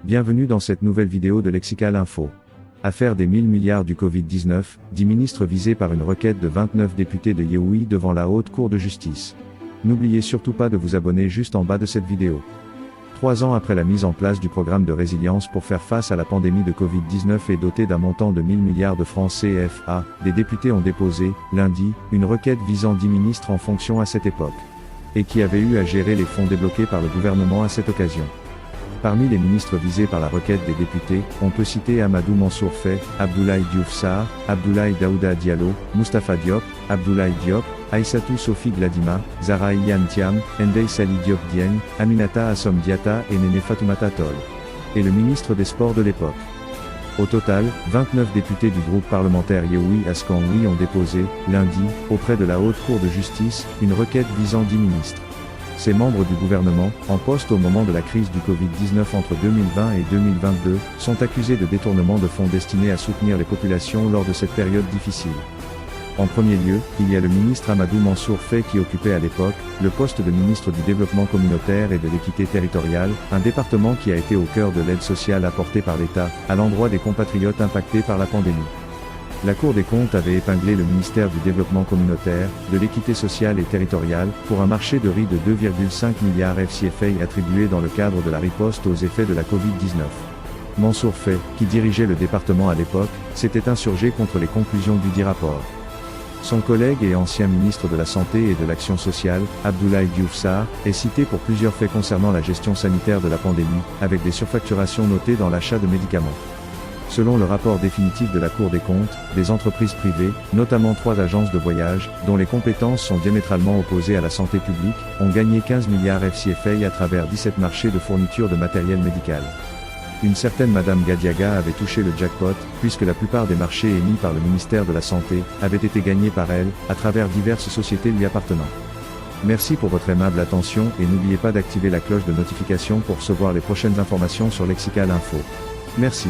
Bienvenue dans cette nouvelle vidéo de Lexical Info. Affaire des 1000 milliards du Covid-19, 10 ministres visés par une requête de 29 députés de Yehoui devant la Haute Cour de justice. N'oubliez surtout pas de vous abonner juste en bas de cette vidéo. 3 ans après la mise en place du programme de résilience pour faire face à la pandémie de Covid-19 et doté d'un montant de 1000 milliards de francs CFA, des députés ont déposé, lundi, une requête visant 10 ministres en fonction à cette époque. Et qui avaient eu à gérer les fonds débloqués par le gouvernement à cette occasion. Parmi les ministres visés par la requête des députés, on peut citer Amadou Mansour Faye, Abdoulaye Diouf Sarr, Abdoulaye Daouda Diallo, Moustapha Diop, Abdoulaye Diop, Aïssatou Sophie Gladima, Zahra Iyane Thiam, Ndeye Sali Diop Dieng, Aminata Assom Diatta et Néné Fatoumata Tall. Et le ministre des Sports de l'époque. Au total, 29 députés du groupe parlementaire Yehoui Askan-Oui ont déposé, lundi, auprès de la Haute Cour de justice, une requête visant 10 ministres. Ces membres du gouvernement, en poste au moment de la crise du Covid-19 entre 2020 et 2022, sont accusés de détournement de fonds destinés à soutenir les populations lors de cette période difficile. En premier lieu, il y a le ministre Amadou Mansour Faye qui occupait à l'époque, le poste de ministre du Développement communautaire et de l'équité territoriale, un département qui a été au cœur de l'aide sociale apportée par l'État, à l'endroit des compatriotes impactés par la pandémie. La Cour des comptes avait épinglé le ministère du Développement communautaire, de l'équité sociale et territoriale, pour un marché de riz de 2,5 milliards FCFA attribué dans le cadre de la riposte aux effets de la Covid-19. Mansour Faye, qui dirigeait le département à l'époque, s'était insurgé contre les conclusions du dit rapport. Son collègue et ancien ministre de la Santé et de l'Action sociale, Abdoulaye Diouf Sarr, est cité pour plusieurs faits concernant la gestion sanitaire de la pandémie, avec des surfacturations notées dans l'achat de médicaments. Selon le rapport définitif de la Cour des comptes, des entreprises privées, notamment 3 agences de voyage, dont les compétences sont diamétralement opposées à la santé publique, ont gagné 15 milliards FCFA à travers 17 marchés de fourniture de matériel médical. Une certaine Madame Gadiaga avait touché le jackpot, puisque la plupart des marchés émis par le ministère de la Santé, avaient été gagnés par elle, à travers diverses sociétés lui appartenant. Merci pour votre aimable attention et n'oubliez pas d'activer la cloche de notification pour recevoir les prochaines informations sur Lexical Info. Merci.